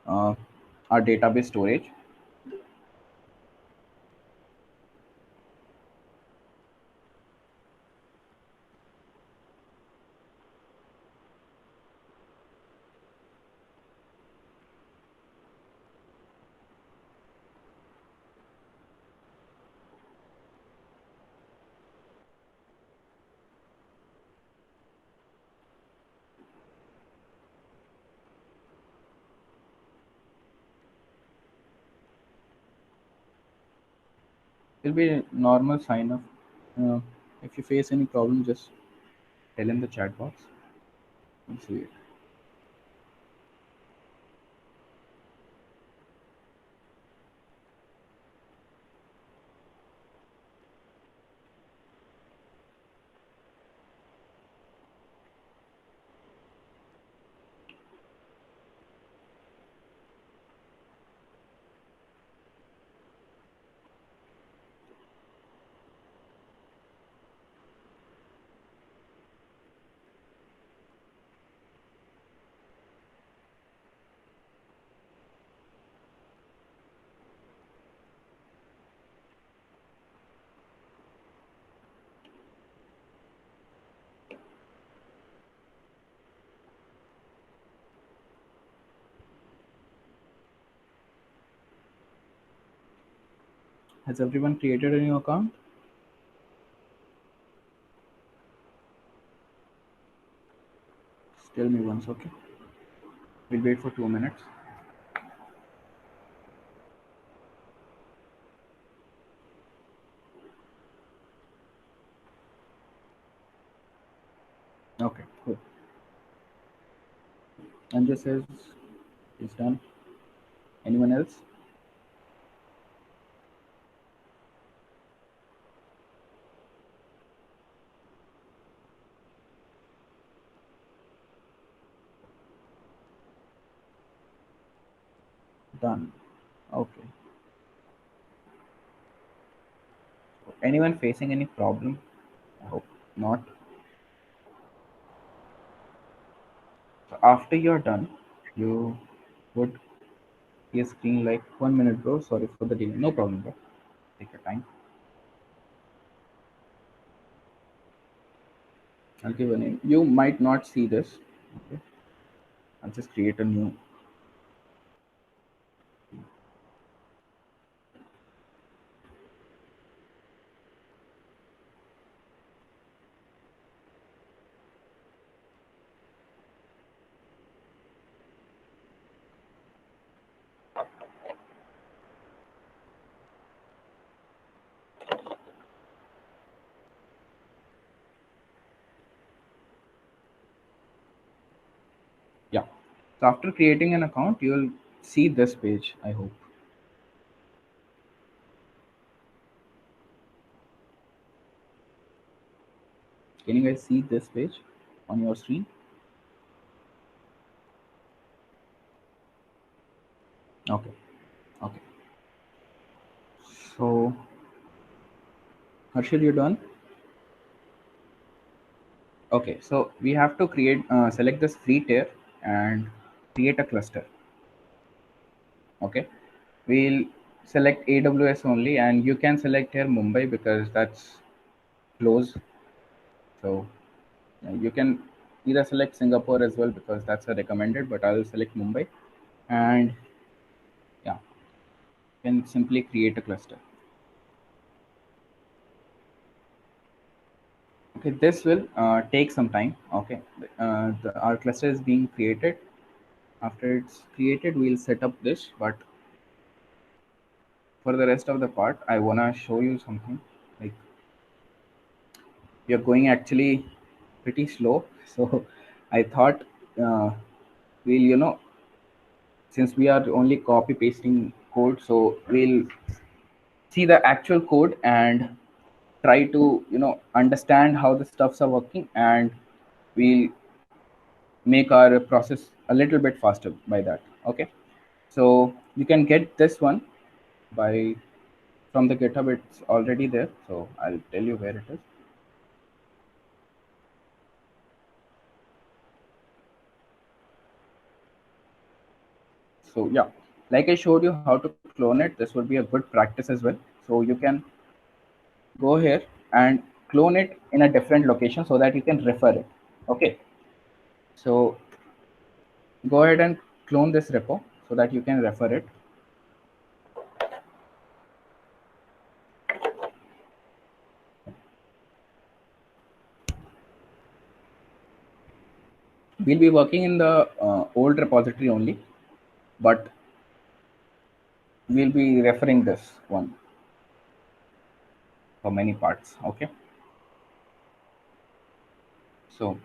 uh, our database storage. It'll be a normal sign of. Uh, if you face any problem, just tell in the chat box. We'll see it. Has everyone created a new account? Tell me once, okay? We'll wait for 2 minutes. Okay, cool. Anja says it's done. Anyone else? Done. Okay. Anyone facing any problem? I hope not. So after you're done, you would see a screen like 1 minute, bro. Sorry for the delay. No problem, bro. Take your time. I'll give a name. You might not see this. Okay. I'll just create a new. Yeah. So after creating an account, you'll see this page, I hope. Can you guys see this page on your screen? Okay. Okay. So, Harshil, you done? Okay. So we have to select this free tier and create a cluster. Okay. We'll select AWS only, and you can select here Mumbai because that's close. So you can either select Singapore as well because that's a recommended, but I'll select Mumbai, and yeah, you can simply create a cluster. Okay, this will take some time. Okay, our cluster is being created. After it's created, we'll set up this. But for the rest of the part, I wanna show you something. Like you're going actually pretty slow, so I thought we'll since we are only copy pasting code, so we'll see the actual code and try to understand how the stuffs are working, and we'll make our process a little bit faster by that. Okay, so you can get this one by from the GitHub. It's already there, so I'll tell you where it is. So yeah, like I showed you how to clone it, this would be a good practice as well. So you can go here and clone it in a different location so that you can refer it. Okay, so go ahead and clone this repo so that you can refer it. We'll be working in the old repository only, but we'll be referring this one for many parts. Okay, so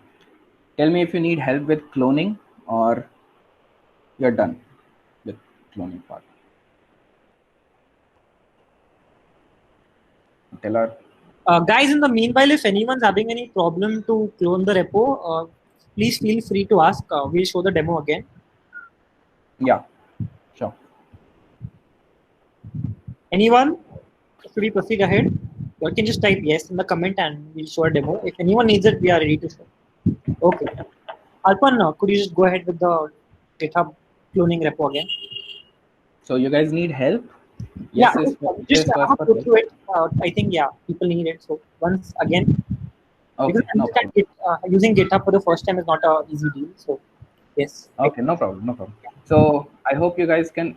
tell me if you need help with cloning or you're done with cloning part. Tell our Guys, in the meanwhile, if anyone's having any problem to clone the repo, please feel free to ask. We'll show the demo again. yeah, sure. Anyone? Should we proceed ahead? You can just type yes in the comment and we'll show a demo. If anyone needs it, we are ready to show. Okay. Arpan, could you just go ahead with the GitHub cloning repo again? So you guys need help? Yeah, Yes is just yes was have a for go help. through it. I think, yeah, people need it. So once again, because Okay, I no understand problem. using GitHub for the first time is not a easy deal. So yes. Okay, no problem, no problem. So I hope you guys can.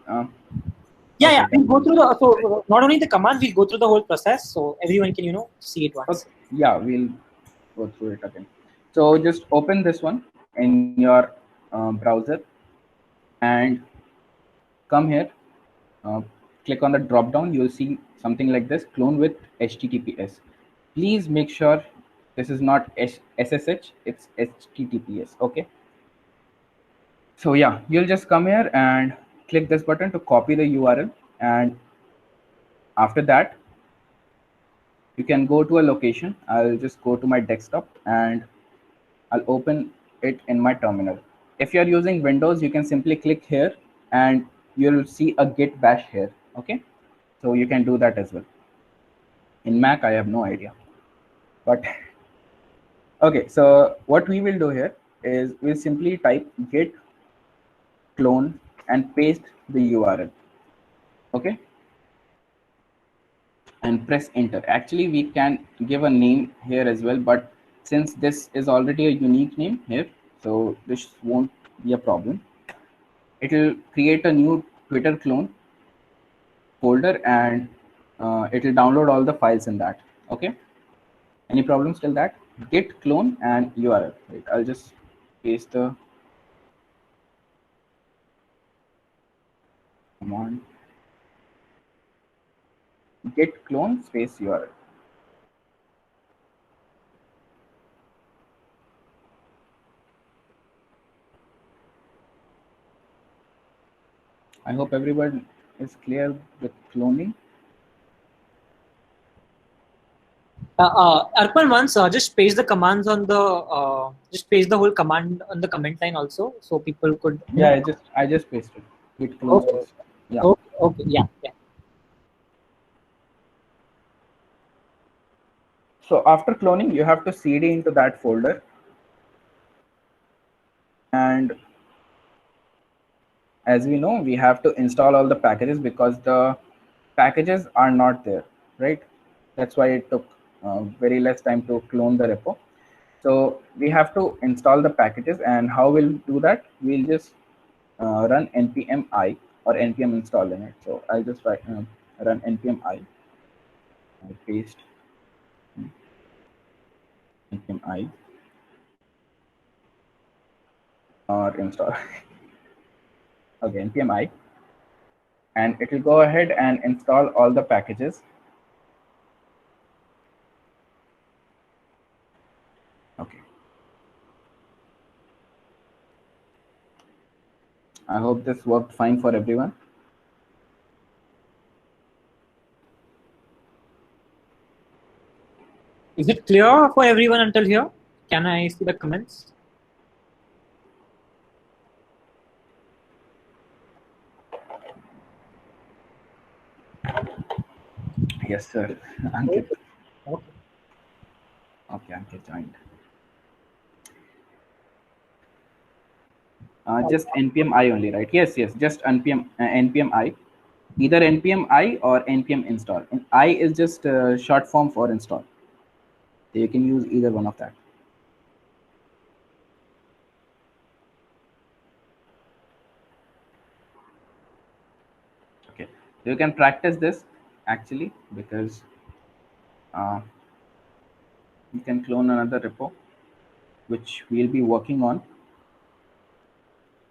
Yeah, Okay, yeah. We'll then. go through the not only the commands, we'll go through the whole process so everyone can see it once. Okay, yeah, we'll go through it again. So just open this one in your browser and come here. Uh, Click on the drop down. You'll see something like this: clone with HTTPS. Please make sure this is not SSH; it's HTTPS. Okay. So yeah, you'll just come here and click this button to copy the URL, and after that you can go to a location. I'll just go to my desktop and I'll open it in my terminal. If you're using Windows, you can simply click here and you'll see a git bash here. Okay, so you can do that as well. In Mac, I have no idea, but okay. So what we will do here is we'll simply type git clone and paste the URL. Okay, and press enter. Actually, we can give a name here as well, but since this is already a unique name here, so this won't be a problem. It will create a new Twitter clone folder and it will download all the files in that. Okay, any problems till that? Git clone and URL. Right, I'll just paste the command git clone space URL. I hope everyone is clear with cloning. Arpan, once just paste the commands on the just paste the whole command on the comment line also so people could Yeah, I just pasted git clone Okay, space. Yeah. okay, okay, yeah, yeah. So after cloning, you have to cd into that folder, and as we know, we have to install all the packages because the packages are not there, right? That's why it took very less time to clone the repo. So we have to install the packages, and how we'll do that? We'll just run npm I or npm install in it. So I'll just run npm I, paste npm I or install. Okay, npm I, and it will go ahead and install all the packages. Okay, I hope this worked fine for everyone. Is it clear for everyone until here? Can I see the comments? Yes, sir. Ankit. Okay. Okay. Okay, Ankit joined. Just npm I only, right? Yes, yes, just npm I, either npm I or npm install. And I is just short form for install. So you can use either one of that. Okay, so you can practice this actually, because you can clone another repo which we'll be working on,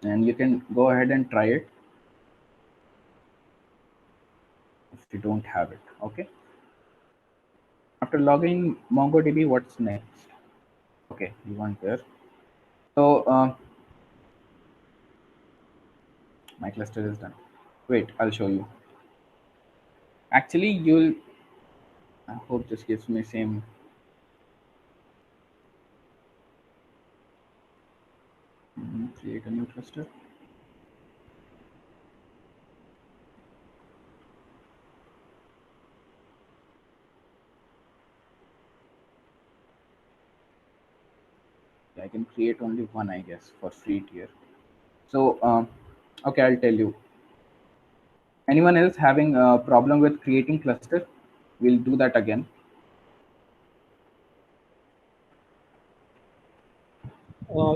and you can go ahead and try it if you don't have it. Okay, after logging MongoDB, what's next? Okay, you want there. So my cluster is done. Wait, I'll show you. Actually, you'll, I hope this gives me same. Create a new cluster. I can create only one, I guess, for free tier. So, okay, I'll tell you. Anyone else having a problem with creating cluster? We'll do that again.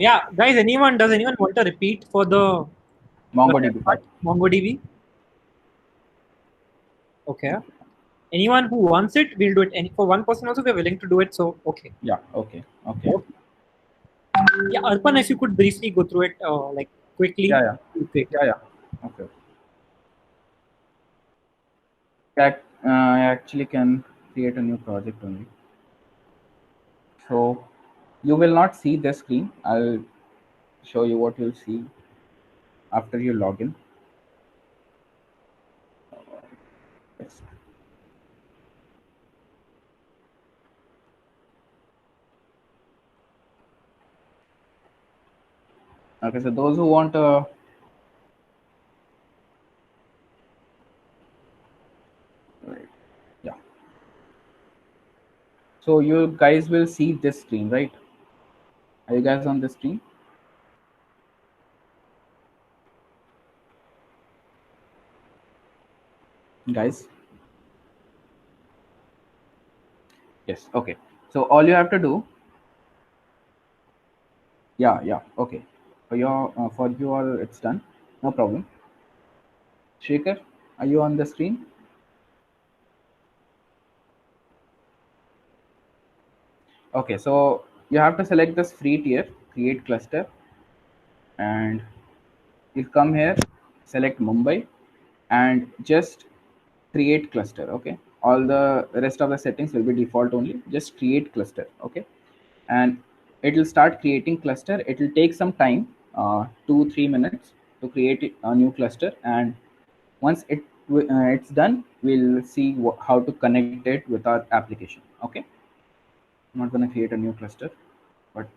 Yeah, guys, does anyone want to repeat for the MongoDB part. MongoDB? Okay. Anyone who wants it, we'll do it. And for one person also, we're willing to do it. So, okay. Yeah. Okay. Okay. Okay. Yeah, Arpan, if you could briefly go through it, like quickly. Yeah. Yeah. Great. Yeah. Yeah. Okay. I actually can create a new project only. So you will not see this screen. I'll show you what you'll see after you log in. Yes. Okay, so those who want right, yeah. So you guys will see this screen, right? Are you guys on the screen? Guys? Yes. Okay. So all you have to do, yeah, yeah. Okay. For you all, it's done. No problem. Shekhar, are you on the screen? Okay. So you have to select this free tier, create cluster, and you come here, select Mumbai, and just create cluster. Okay. All the rest of the settings will be default only. Just create cluster. Okay. And it will start creating cluster. It will take some time, 2-3 minutes to create a new cluster, and once it's done, we'll see how to connect it with our application. Okay, I'm not going to create a new cluster, but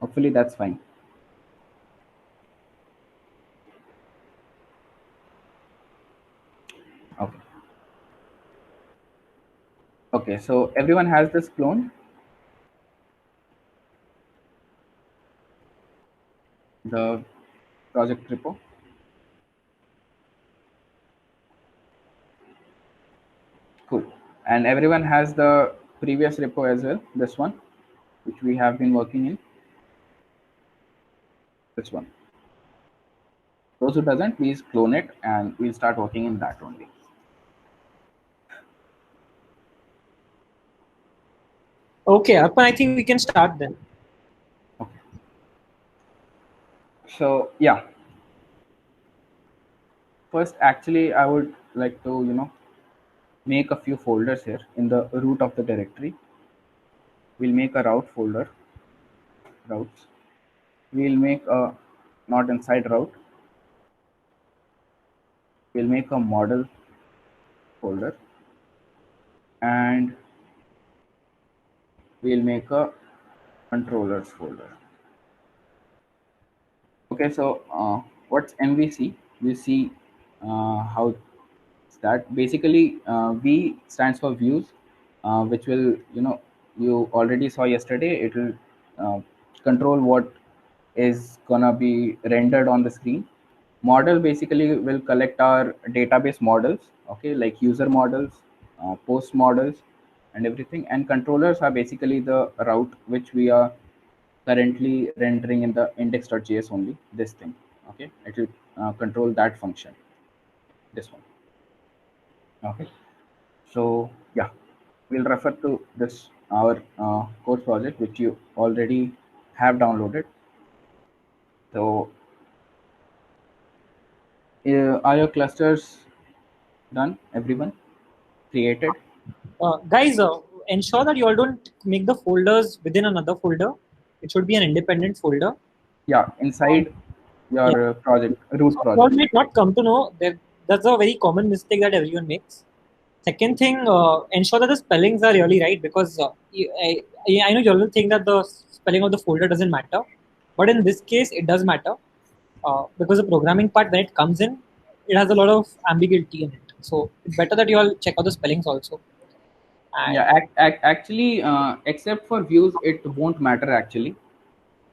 hopefully that's fine. Okay, okay, so everyone has this clone, the project repo. Cool. And everyone has the previous repo as well, this one, which we have been working in. This one. Those who doesn't, please clone it and we'll start working in that only. Okay, Arpan, I think we can start then. Okay. So yeah. First, actually, I would like to, make a few folders here in the root of the directory. We'll make a route folder, routes. We'll make a not inside route. We'll make a model folder, and we'll make a controllers folder. Okay, so what's MVC? We see how that basically V stands for views, which will, you already saw yesterday. It will control what is gonna be rendered on the screen. Model basically will collect our database models, okay, like user models, post models, and everything. And controllers are basically the route which we are currently rendering in the index.js only. This thing, okay, it will control that function. This one, okay. So yeah, we'll refer to this our course project which you already have downloaded. So are your clusters done? Everyone created? Guys, ensure that you all don't make the folders within another folder. It should be an independent folder. Yeah, Uh, inside yeah. your project, root So you all project. might not come to know that that's a very common mistake that everyone makes. Second thing, ensure that the spellings are really right because I know you all will think that the spelling of the folder doesn't matter, but in this case it does matter because the programming part when it comes in, it has a lot of ambiguity in it. So it's better that you all check out the spellings also. And Yeah, actually, except for views, it won't matter actually.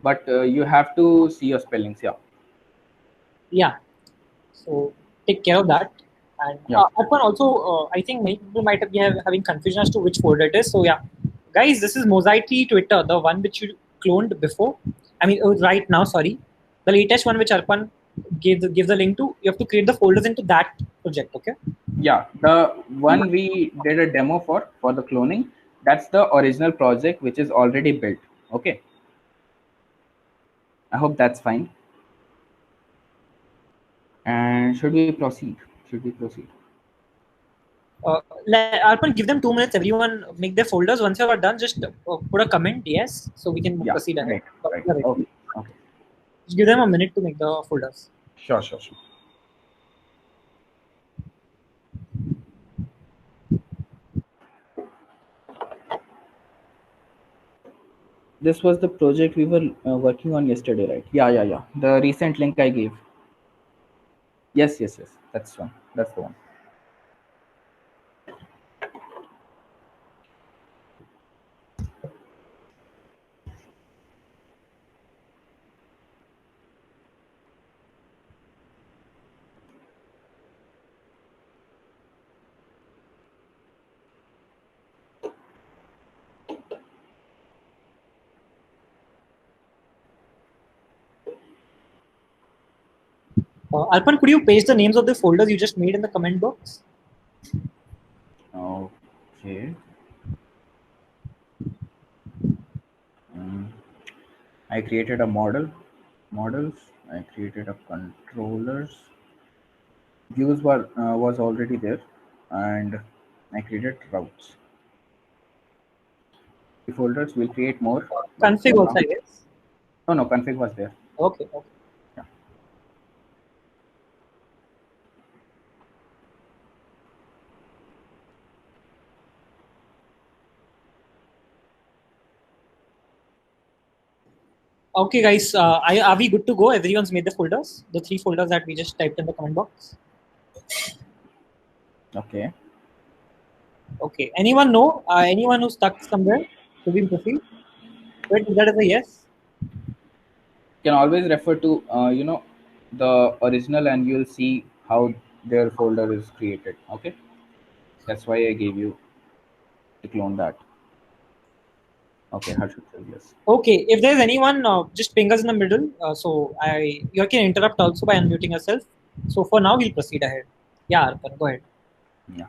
But you have to see your spellings. Yeah, yeah, so take care of that. And yeah, that one also, I think many people might be having confusion as to which folder it is. So yeah, guys, this is Mosaic Twitter, the one which you cloned before. I mean, right now, sorry, the latest one which Arpan gave the link to. You have to create the folders into that project. Okay. yeah. The one we did a demo for the cloning, that's the original project which is already built. Okay, I hope that's fine. And should we proceed? Should we proceed? Arpan, give them 2 minutes. Everyone make their folders. Once you are done, just put a comment yes, so we can Yeah, proceed ahead. right, right. Yeah, right. Okay, okay. Just give them a minute to make the folders. Sure, sure, sure. This was the project we were working on yesterday, right? Yeah, yeah, yeah. The recent link I gave. Yes, yes, yes. That's one. That's the one. Arpan, could you paste the names of the folders you just made in the comment box? Okay. Um, I created a models. I created a controllers. Views were was already there, and I created routes. The folders will create more, but Config for also, now, I guess. no, no config was there. Okay. Okay. Yeah. Okay, guys. Are we good to go? Everyone's made the folders. The 3 folders that we just typed in the comment box. Okay. Okay. Anyone know? Anyone who's stuck somewhere? Should we proceed? Wait, that is a yes. Can always refer to the original, and you'll see how their folder is created. Okay. That's why I gave you to clone that. Okay, Harshit says yes. Okay. If there's anyone, just ping us in the middle. So you can interrupt also by unmuting yourself. So for now, we'll proceed ahead. Yeah, Arpan, go ahead. Yeah.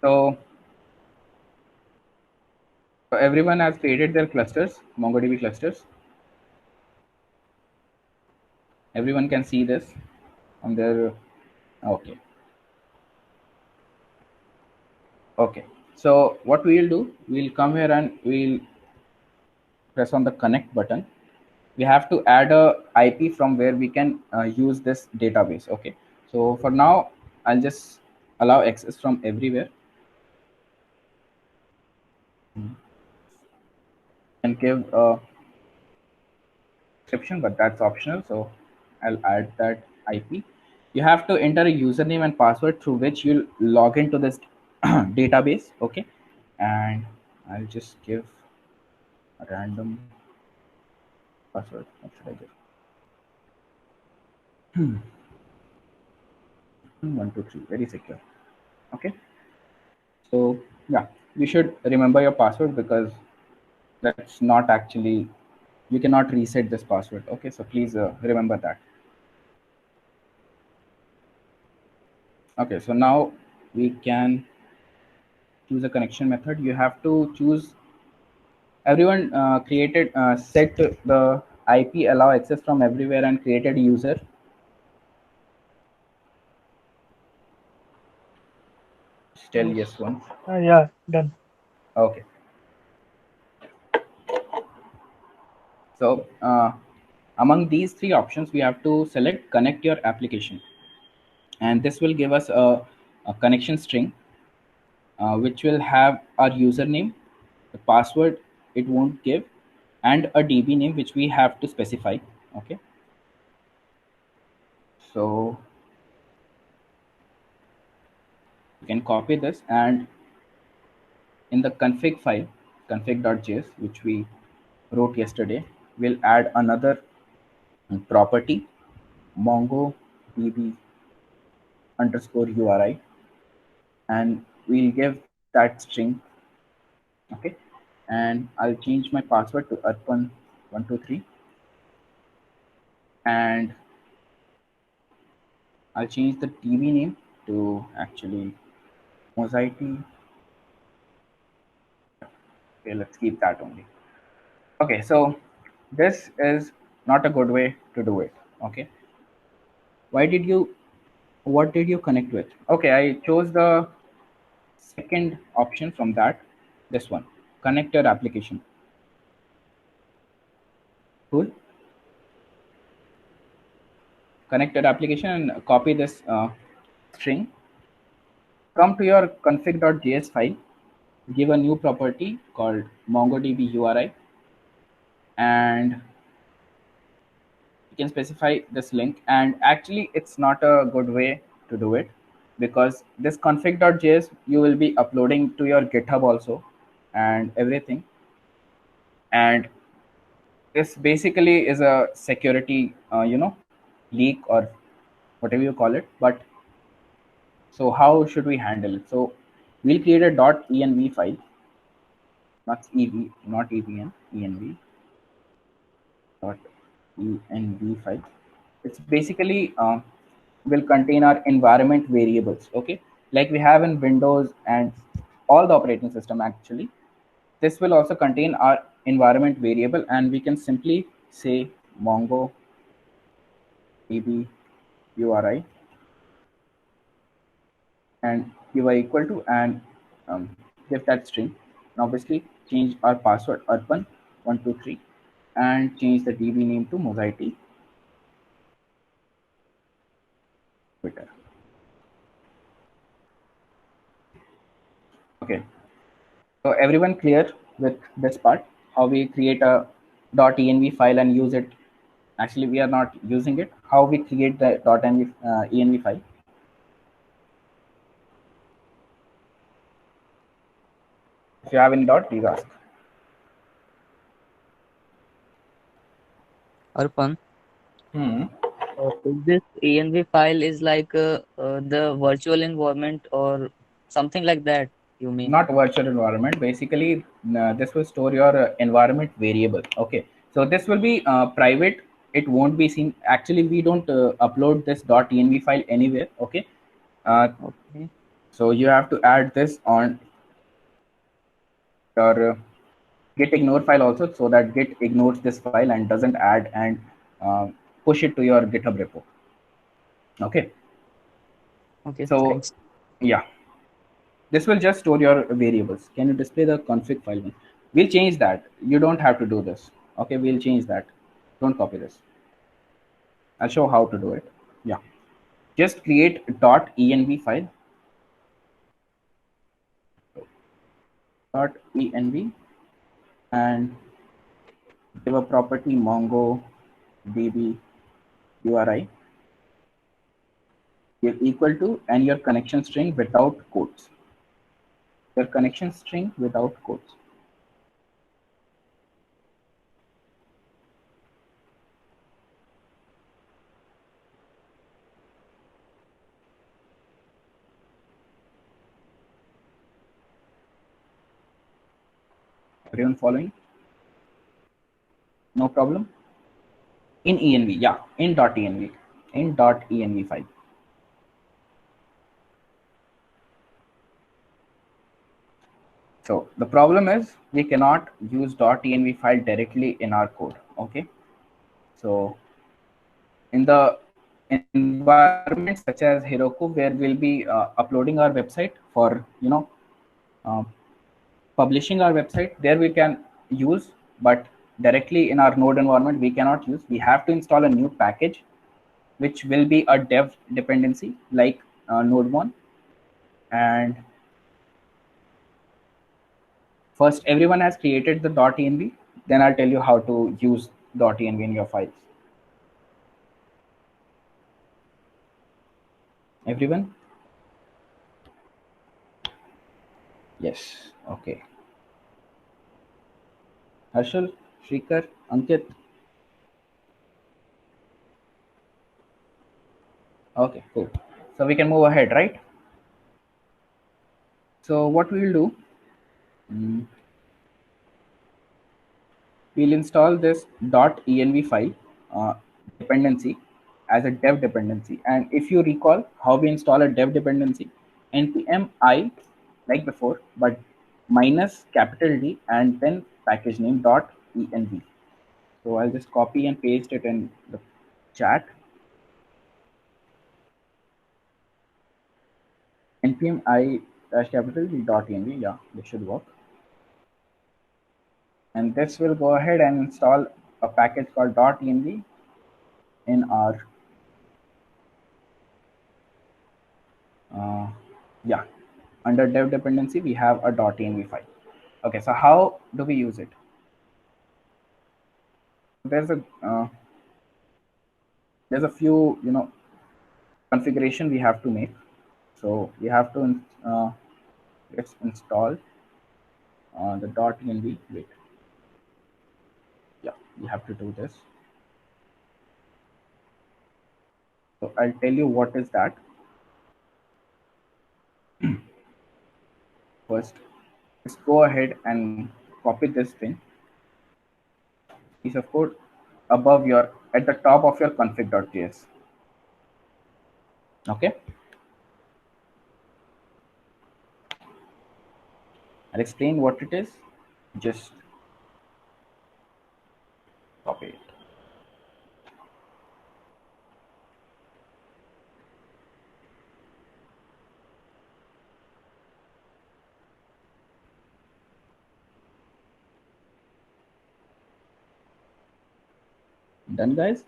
So everyone has created their clusters, MongoDB clusters. Everyone can see this on their. Okay. Okay. So what we'll do, we'll come here and we'll press on the connect button. We have to add a IP from where we can use this database. Okay. So for now, I'll just allow access from everywhere and give a description, but that's optional. So I'll add that IP. You have to enter a username and password through which you'll log into this database. Okay. And I'll just give a random. password. What should I give? 123, very secure. Okay. So yeah, you should remember your password because that's not actually, you cannot reset this password. Okay, so please remember that. Okay, so now we can choose a connection method. You have to choose, everyone created, set the IP allow access from everywhere and created user. Tell Yes. yes one. Yeah, done. Okay. So among these three options, we have to select connect your application, and this will give us a connection string, which will have our username, the password it won't give, and a DB name which we have to specify. Okay. So you can copy this, and in the config file, config.js, which we wrote yesterday, we'll add another property, MongoDB underscore URI, and we'll give that string. Okay. And I'll change my password to Arpan123, and I'll change the DB name to actually Mosaic. Okay, let's keep that only. Okay, so this is not a good way to do it. Okay, why did you, what did you connect with? Okay, I chose the second option from that, this one, connect your application. Cool. Connect your application and copy this string. Come to your config.js file, give a new property called MongoDB URI, and you can specify this link. And actually it's not a good way to do it, because this config.js you will be uploading to your GitHub also and everything, and this basically is a security leak or whatever you call it. But so how should we handle it? So we'll create a .env file, not ev, not evn, env dot env file. It's basically will contain our environment variables. Okay, like we have in Windows and all the operating system actually. This will also contain our environment variable, and we can simply say mongo db uri and ui equal to, and give that string. And obviously change our password Arpan123 and change the DB name to Mosaic Twitter. Okay, so everyone clear with this part? How we create a .env file and use it? Actually, we are not using it. How we create the .env file? If you have any doubt, please ask. Arpan, Hmm. is this env file is like the virtual environment or something like that, you mean? Not virtual environment. Basically, this will store your environment variable. Okay, so this will be private. It won't be seen. Actually, we don't upload this .env file anywhere. Okay, uh, Okay. so you have to add this on your git ignore file also, so that git ignores this file and doesn't add and uh, push it to your GitHub repo. Okay, Okay, so thanks. yeah, this will just store your variables. Can you display the config file? We'll change that. You don't have to do this. Okay, we'll change that. Don't copy this. I'll show how to do it. Yeah, just create .env file. .env and give a property mongo db uri is equal to, and your connection string without quotes. Your connection string without quotes. Everyone following? No problem? In env, yeah, in .env, in .env file. So the problem is we cannot use .env file directly in our code. Okay, so in the environment such as Heroku, where we'll be uploading our website for uh, publishing our website, there we can use, but directly in our node environment we cannot use. We have to install a new package which will be a dev dependency like node1. And first everyone has created the .env, then I'll tell you how to use .env in your files. Everyone? Yes. Okay. Harshal, Shrikar, Ankit. Okay, cool. So we can move ahead, right? So what we will do, mm, we'll install this .env file uh, dependency as a dev dependency. And if you recall how we install a dev dependency, npm I, like before, but minus capital D and then package name .env. So I'll just copy and paste it in the chat. npm I dash capital D .env, yeah, this should work. And this will go ahead and install a package called .env in our yeah, under dev dependency we have a .env file. Okay, so how do we use it? There's a few configuration we have to make. So we have to let's install the .env. Wait, yeah, we have to do this. So I'll tell you what is that. First, let's go ahead and copy this thing, piece of code above your, at the top of your config.js. Okay, I'll explain what it is. Just copy it. Done, guys?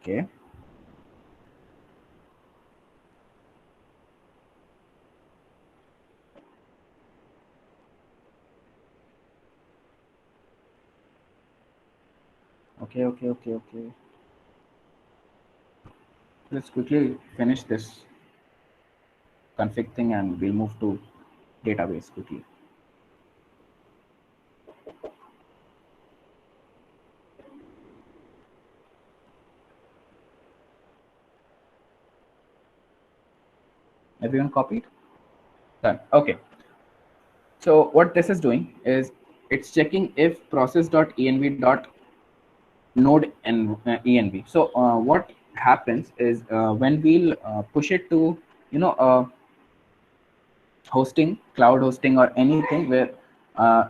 Okay. Okay. Let's quickly finish this config thing and we'll move to database quickly. Everyone copied? Done. Okay. So what this is doing is it's checking if process.env.node env. So what happens is when we'll push it to hosting, cloud hosting or anything where uh,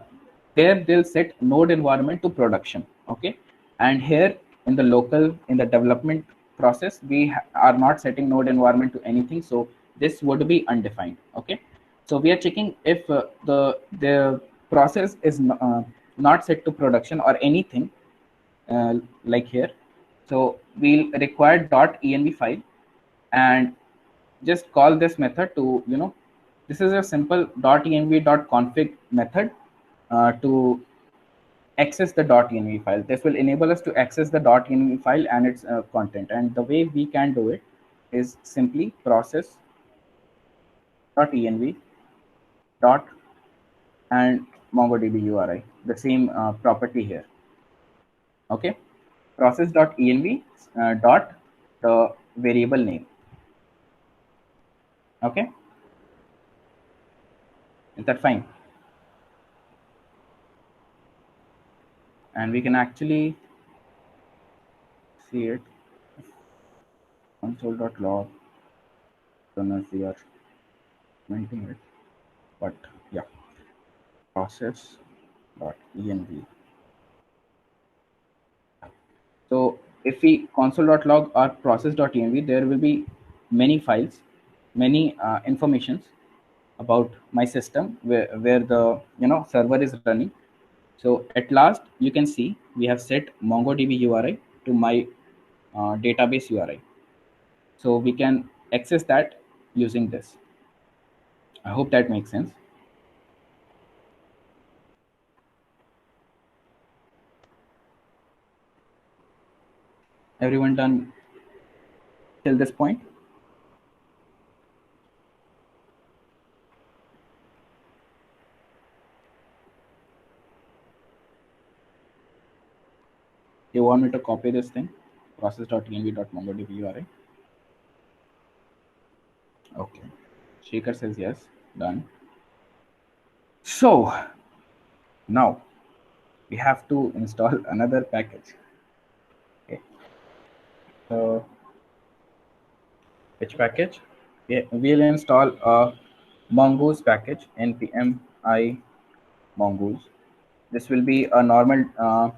there they'll set node environment to production. Okay, and here in the local, in the development process, we are not setting node environment to anything, so this would be undefined. Okay, so we are checking if the process is not set to production or anything like here. So we'll require .env file and just call this method to this is a simple .env.config method to access the .env file. This will enable us to access the .env file and its content. And the way we can do it is simply process.env dot and MongoDB URI, the same property here. Okay, process.env dot the variable name. Okay, is that fine? And we can actually see it console.log. Don't know if we are commenting it, but yeah, process.env. So if we console.log or process.env, there will be many files, many informations about my system where the server is running. So at last you can see we have set MongoDB URI to my database URI. So we can access that using this. I hope that makes sense. Everyone done till this point? You want me to copy this thing? Process.env.mongodb URI. Okay. Shekhar says yes. Done. So now we have to install another package. Okay. So which package? We'll install a mongoose package, npm I mongoose. This will be a normal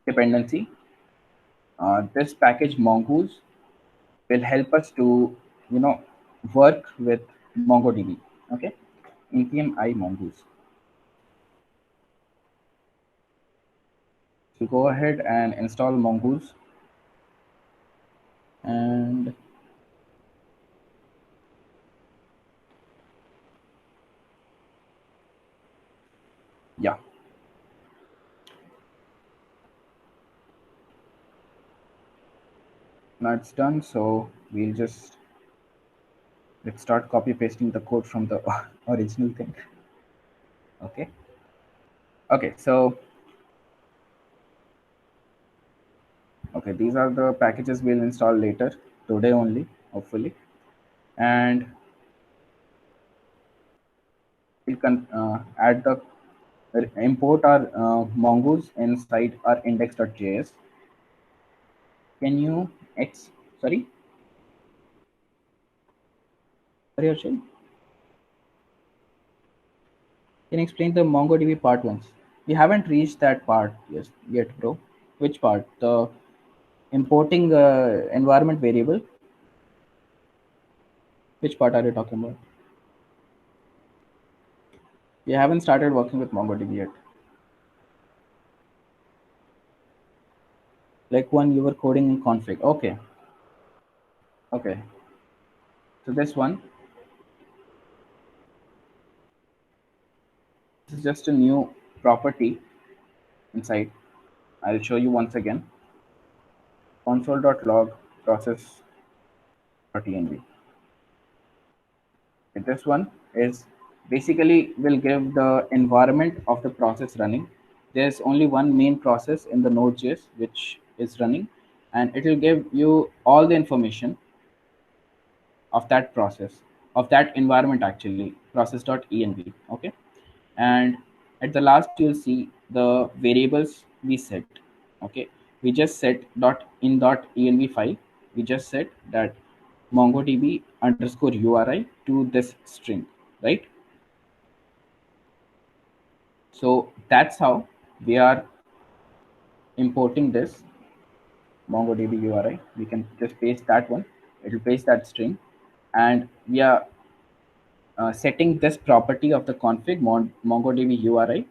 dependency. This package mongoose will help us to work with MongoDB. Okay, npm I mongoose. So go ahead and install mongoose, and yeah, now it's done. So let's start copy pasting the code from the original thing. Okay. Okay. So okay, these are the packages we'll install later today only, hopefully, and we can add the import our mongoose inside our index.js. Can you sorry, Arshil? Can you explain the MongoDB part once? We haven't reached that part yet, bro. Which part? The importing environment variable? Which part are you talking about? We haven't started working with MongoDB yet. Like when you were coding in config. Okay. Okay. So this one, this is just a new property inside. I'll show you once again. Console.log process.env. This one is basically will give the environment of the process running. There's only one main process in the Node.js which is running, and it will give you all the information of that process, of that environment actually, process.env. Okay, and at the last you'll see the variables we set. Okay, we just set dot in dot env file. We just set that mongodb underscore uri to this string, right? So that's how we are importing this mongodb uri. We can just paste that one. It will paste that string, and we are setting this property of the config mongodb uri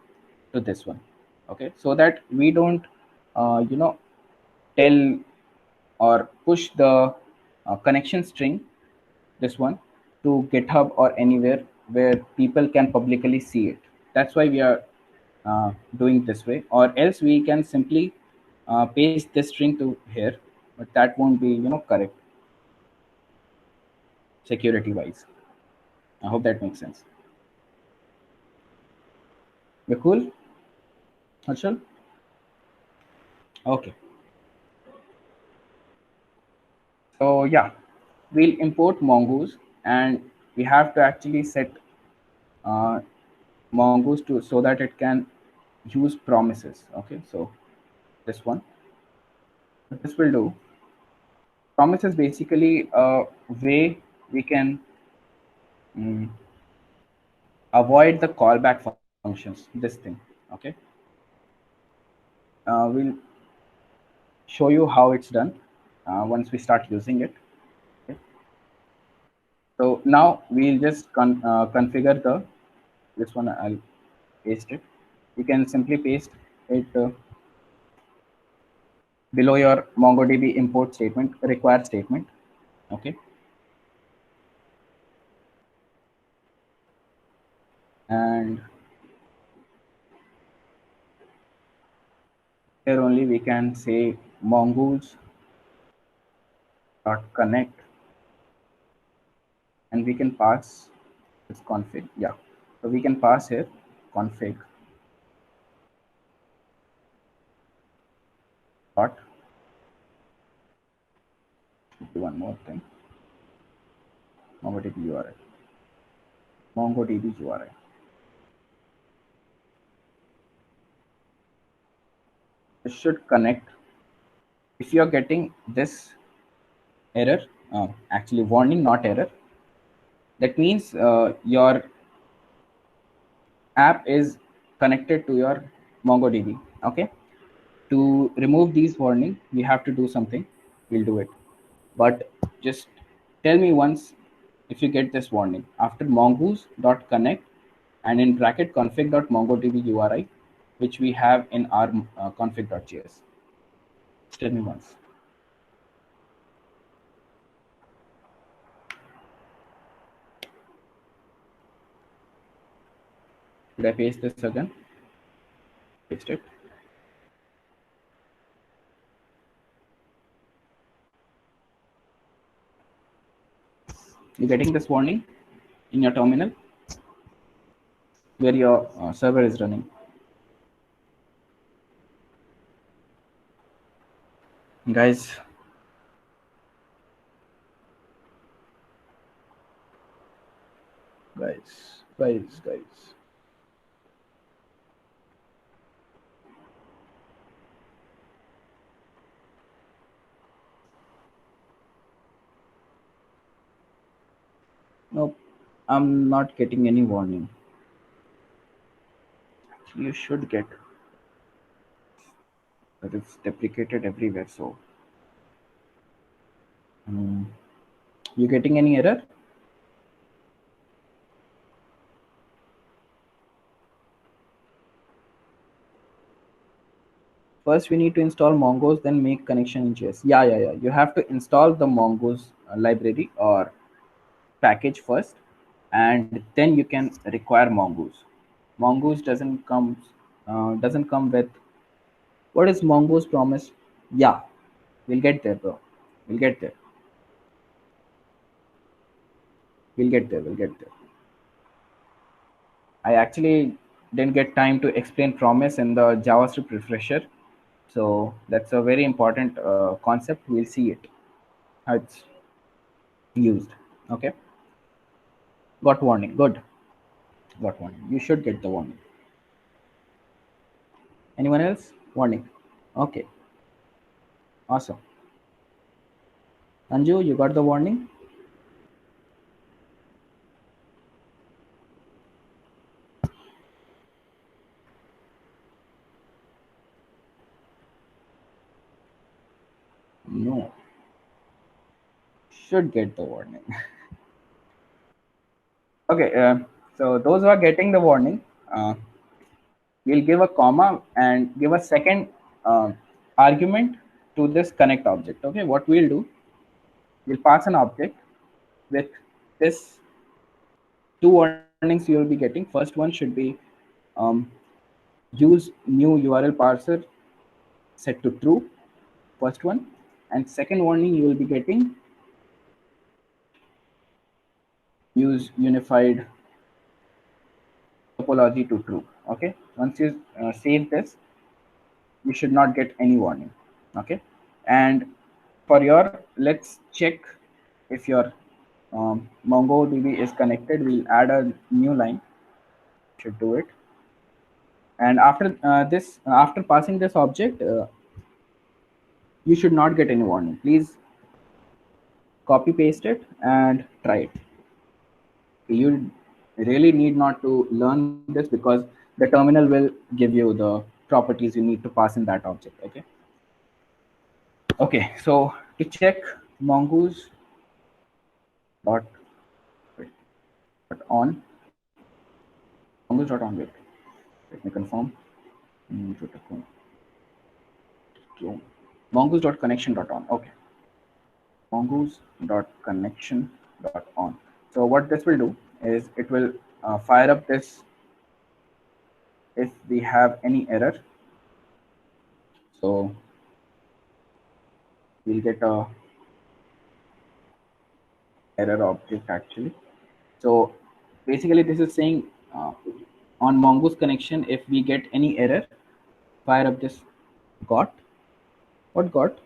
to this one. Okay, so that we don't tell or push the connection string, this one, to GitHub or anywhere where people can publicly see it. That's why we are doing this way, or else we can simply paste this string to here, but that won't be correct security wise. I hope that makes sense. We're cool, Harshal? Okay. So yeah, we'll import mongoose, and we have to actually set uh, mongoose to so that it can use promises. Okay, so this one, what this will do. Promise is basically a way we can mm, avoid the callback functions. This thing. Okay, we'll show you how it's done once we start using it. Okay. So now we'll just configure the this one. I'll paste it. You can simply paste it below your MongoDB import statement, require statement. Okay, and here only we can say mongoose dot connect, and we can pass this config. Yeah, so we can pass here config dot one more thing, MongoDB URI, MongoDB URI. This should connect. If you are getting this error, actually warning, not error, that means your app is connected to your MongoDB. Okay, to remove these warning, we have to do something. We'll do it, but just tell me once if you get this warning after mongoose.connect and in bracket config.mongodb URI, which we have in our config.js. Tell me once. Did I paste this again? Paste it. You getting this warning in your terminal where your server is running? Guys, guys. Nope, I'm not getting any warning. You should get, but it's deprecated everywhere. So, you getting any error? First, we need to install Mongoose, then make connection in JS. Yeah. You have to install the Mongoose library or package first, and then you can require Mongoose. Mongoose doesn't come with what is Mongoose promise. Yeah, we'll get there, bro. We'll get there. We'll get there. I actually didn't get time to explain promise in the JavaScript refresher, so that's a very important concept. We'll see it how it's used. Okay, got warning. Good, got warning. You should get the warning. Anyone else? Warning. Okay, awesome. Anju, you got the warning? No. Should get the warning. Okay, so those who are getting the warning, we'll give a comma and give a second argument to this connect object. Okay, what we'll do, we'll pass an object with this two warnings you will be getting. First one should be um, use new URL parser set to true, first one, and second warning you will be getting use unified topology to true. Okay, once you save this, you should not get any warning. Okay, and for your, let's check if your MongoDB is connected. We'll add a new line. Should do it. And after after passing this object, you should not get any warning. Please copy paste it and try it. You really need not to learn this because the terminal will give you the properties you need to pass in that object. Okay. Okay. So to check mongoose dot on mongoose dot on, wait, let me confirm. Mongoose dot connection dot on. Okay. Mongoose dot connection dot on. So what this will do is it will fire up this if we have any error. So we'll get a error object actually. So basically this is saying on mongoose connection, if we get any error, fire up this got. What got?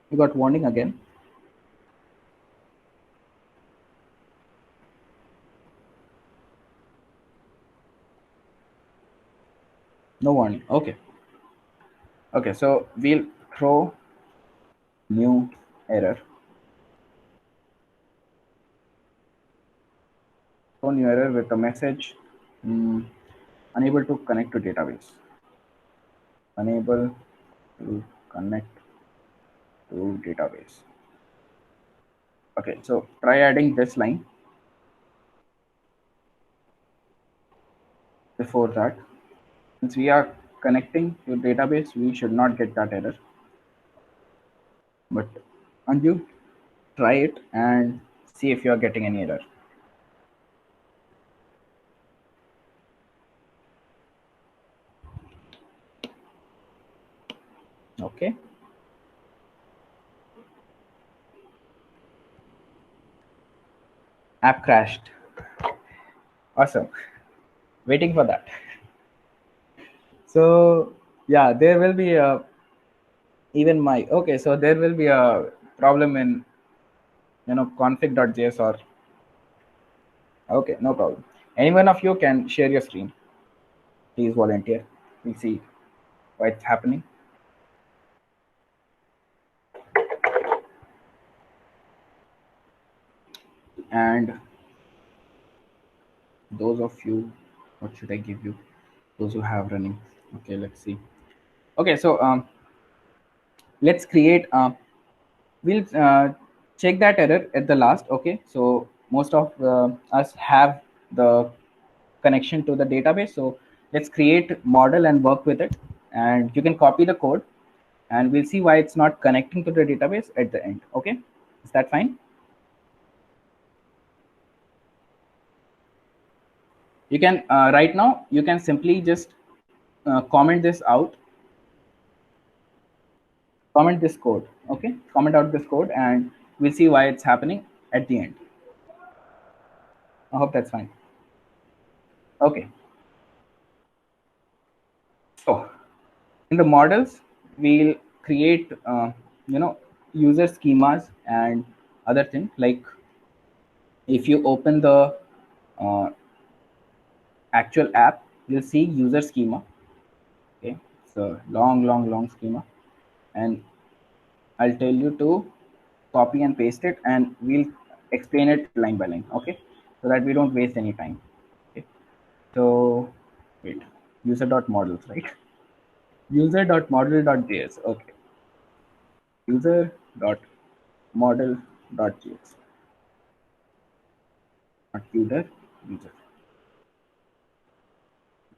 We got warning again. No warning. Okay. Okay, so we'll throw new error. Throw new error with a message unable to connect to database. Unable to connect to database. Okay, so try adding this line before that. Since we are connecting to database, we should not get that error. But Anju, try it and see if you are getting any error. Okay. App crashed. Awesome. Waiting for that. So yeah, there will be a even my okay. So there will be a problem in config.js or okay, no problem. Any one of you can share your screen. Please volunteer. We'll see what's happening. And those of you, what should I give you? Those who have running. Okay, let's see. Okay, so let's create. We'll check that error at the last. Okay, so most of us have the connection to the database. So let's create model and work with it. And you can copy the code, and we'll see why it's not connecting to the database at the end. Okay, is that fine? You can right now you can simply just comment this out, comment this code. Okay, comment out this code and we'll see why it's happening at the end. I hope that's fine. Okay, so in the models we'll create user schemas and other things. Like if you open the actual app, you'll see user schema. Okay, it's a long schema, and I'll tell you to copy and paste it, and we'll explain it line by line. Okay, so that we don't waste any time. Okay, so wait, user.models, right? User.model.js. Okay, user.model.js, not user,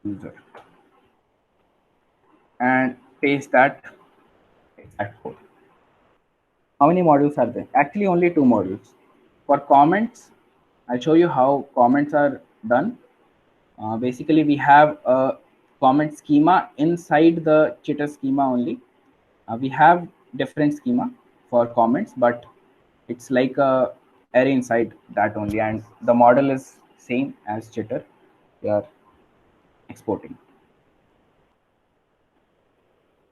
user, and paste that exact code. How many modules are there? Actually, only two modules. For comments, I'll show you how comments are done. Basically, we have a comment schema inside the chitter schema only. We have different schema for comments, but it's like a array inside that only, and the model is same as chitter we are exporting.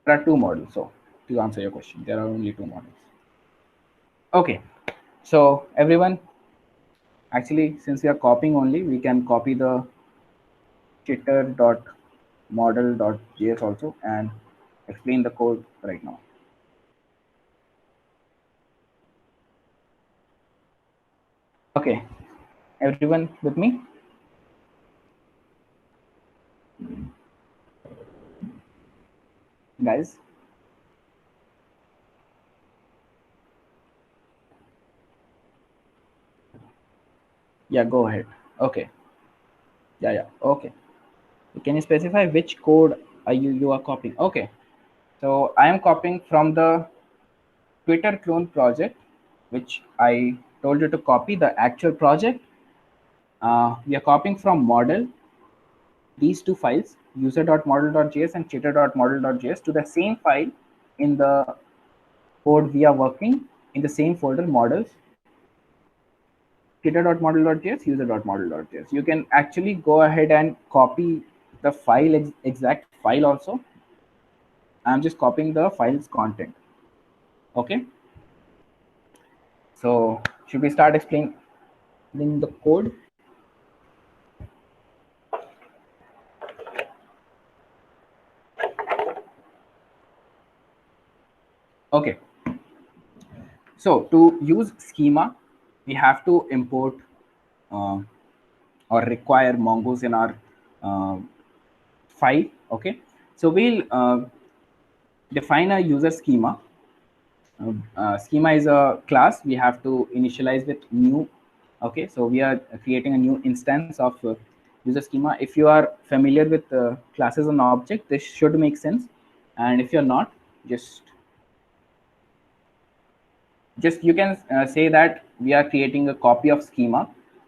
There are two models. So to answer your question, there are only two models. Okay. So everyone, actually, since we are copying only, we can copy the chitter.model.js also and explain the code right now. Okay, everyone with me? Guys? Yeah, go ahead. Okay. Yeah. Okay. Can you specify which code are you are copying? Okay. So I am copying from the Twitter clone project, which I told you to copy the actual project. We are copying from model these two files, user.model.js and chitter.model.js, to the same file in the code we are working in the same folder models, chitter.model.js, user.model.js. You can actually go ahead and copy the file, exact file also. I'm just copying the file's content. Okay. So should we start explaining the code? Okay. So to use schema, we have to import uh, or require mongoose in our uh, file. Okay. So we'll define a user schema. Schema is a class we have to initialize with new. Okay, so we are creating a new instance of user schema. If you are familiar with classes and object, this should make sense. And if you're not, just you can say that we are creating a copy of schema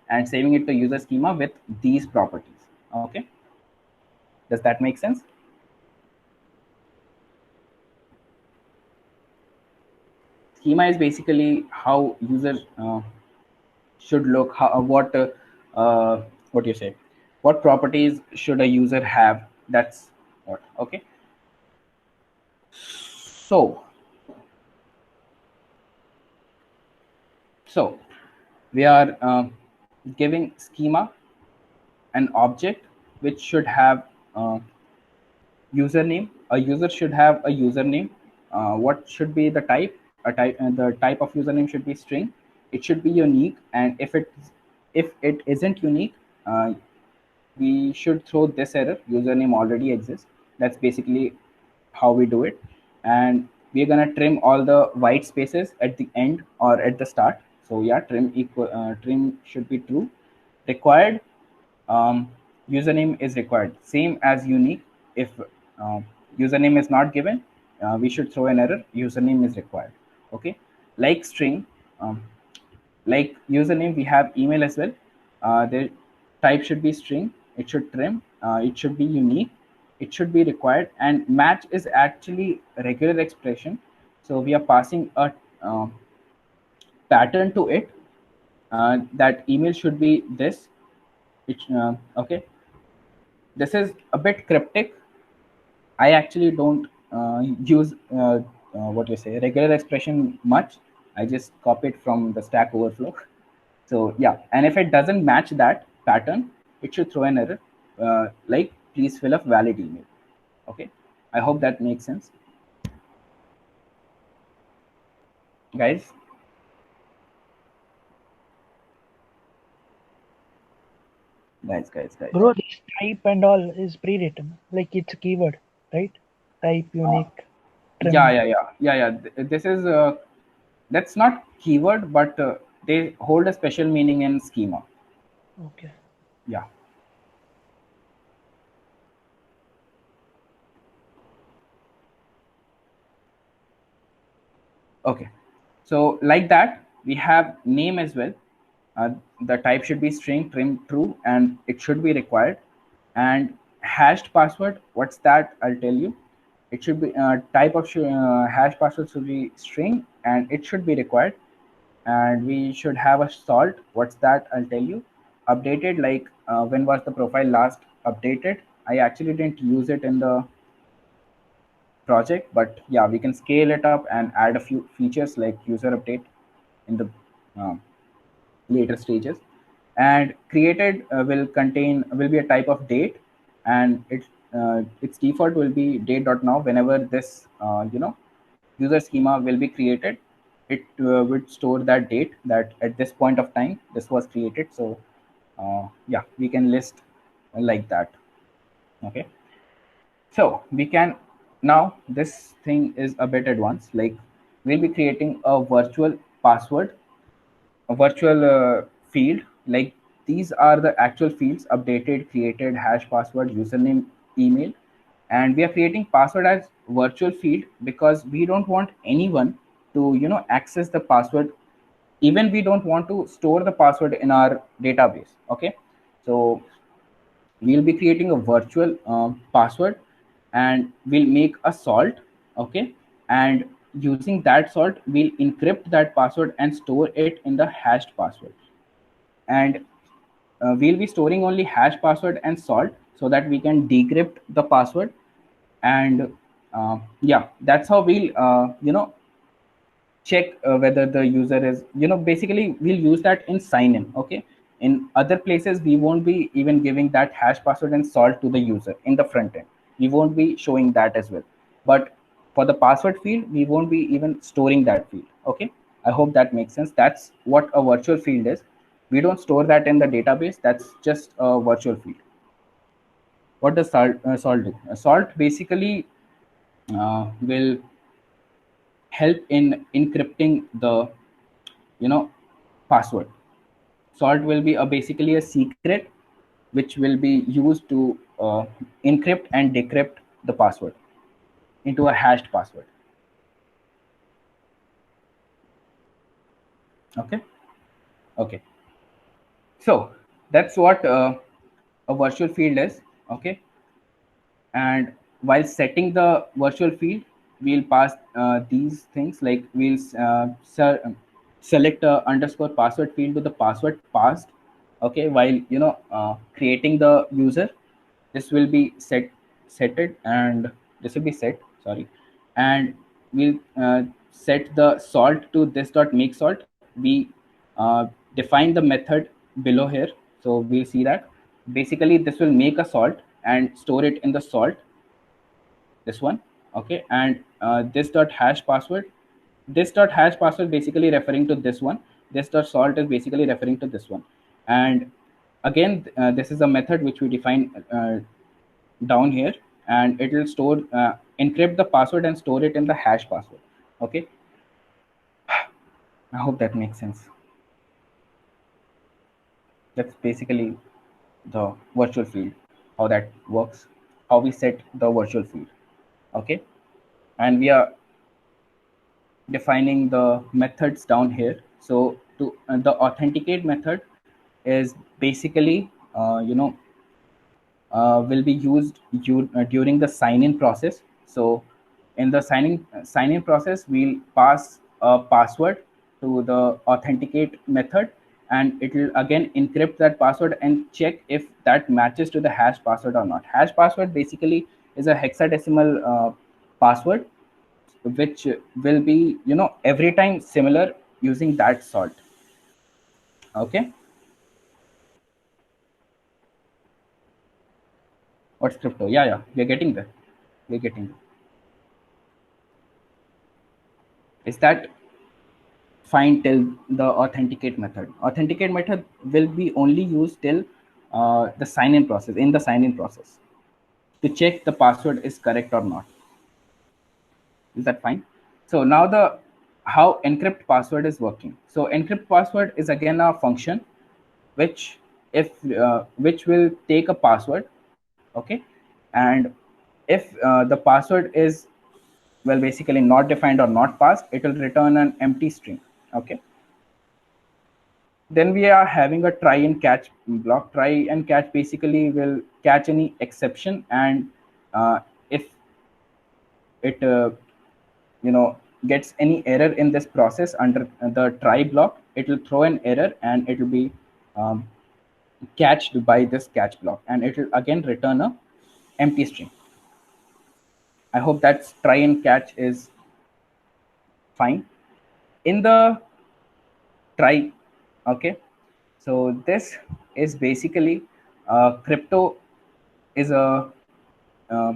and saving it to user schema with these properties. Okay, does that make sense? Schema is basically how user should look, how what you say, what properties should a user have. That's what. Okay, so we are giving schema an object which should have username. A user should have a username. What should be the type? The type of username should be string. It should be unique, and if it isn't unique, we should throw this error: username already exists. That's basically how we do it. And we're gonna trim all the white spaces at the end or at the start. So yeah, trim should be true. Required, username is required, same as unique. If username is not given, we should throw an error: username is required. Okay, like string, um, like username, we have email as well. The type should be string. It should trim. It should be unique. It should be required. And match is actually a regular expression. So we are passing a uh, pattern to it. That email should be this. Okay. This is a bit cryptic. I actually don't use what you say, regular expression much. I just copy it from the Stack Overflow. So yeah, and if it doesn't match that pattern, it should throw an error like please fill up valid email. Okay, I hope that makes sense, guys. Guys. Bro, this type and all is pre-written. Like it's a keyword, right? Type, unique, trim. Yeah. This is that's not keyword, but they hold a special meaning in schema. Okay. Yeah. Okay, so like that, we have name as well. The type should be string, trim true, and it should be required. And hashed password, what's that? I'll tell you. It should be type of hash password should be string, and it should be required. And we should have a salt. What's that? I'll tell you. Updated, like when was the profile last updated? I actually didn't use it in the project, but yeah, we can scale it up and add a few features like user update in the um, later stages. And created will be a type of date, and its default will be date.now. Whenever this user schema will be created, it would store that date, that at this point of time this was created. So yeah, we can list like that. Okay, so we can, now this thing is a bit advanced, like we'll be creating a virtual password, a virtual field. Like these are the actual fields: updated, created, hash, password, username, email. And we are creating password as virtual field because we don't want anyone to access the password. Even we don't want to store the password in our database. Okay, so we'll be creating a virtual password, and we'll make a salt. Okay, and using that salt we'll encrypt that password and store it in the hashed password. And we'll be storing only hash password and salt so that we can decrypt the password. And yeah, that's how we'll check whether the user is, basically we'll use that in sign in. Okay, in other places we won't be even giving that hash password and salt to the user in the front end. We won't be showing that as well. But for the password field we won't be even storing that field. Okay, I hope that makes sense. That's what a virtual field is. We don't store that in the database. That's just a virtual field. What does salt do? Salt basically will help in encrypting the password. Salt will be basically a secret which will be used to encrypt and decrypt the password into a hashed password. Okay, okay, so that's what a virtual field is. Okay, and while setting the virtual field we'll pass these things, like we'll select a underscore password field to the password passed. Okay, while creating the user, this will be setted, and this will be set, sorry. And we'll set the salt to this dot make salt. We define the method below here, so we'll see that basically this will make a salt and store it in the salt, this one. Okay, and this dot hash password, this dot hash password basically referring to this one, this dot salt is basically referring to this one. And again this is a method which we define down here, and it will store encrypt the password and store it in the hash password. Okay, I hope that makes sense. That's basically the virtual field, how that works, how we set the virtual field. Okay, and we are defining the methods down here. So to the authenticate method is basically will be used during the sign-in process. So in the sign-in process, we'll pass a password to the authenticate method, and it will again encrypt that password and check if that matches to the hash password or not. Hash password basically is a hexadecimal password which will be every time similar using that salt. Okay, what's crypto? Yeah, we're getting there, we're getting there. Is that fine till the authenticate method? Authenticate method will be only used till the sign-in process, in the sign-in process, to check the password is correct or not. Is that fine? So now the how encrypt password is working. So encrypt password is again a function which if which will take a password. Okay, and if the password is, well, basically not defined or not passed, it will return an empty string. Okay, then we are having a try and catch block. Try and catch basically will catch any exception, and if it gets any error in this process under the try block, it will throw an error and it will be um, catched by this catch block, and it will again return a empty string. I hope that's try and catch is fine. In the try, okay, so this is basically crypto is a uh,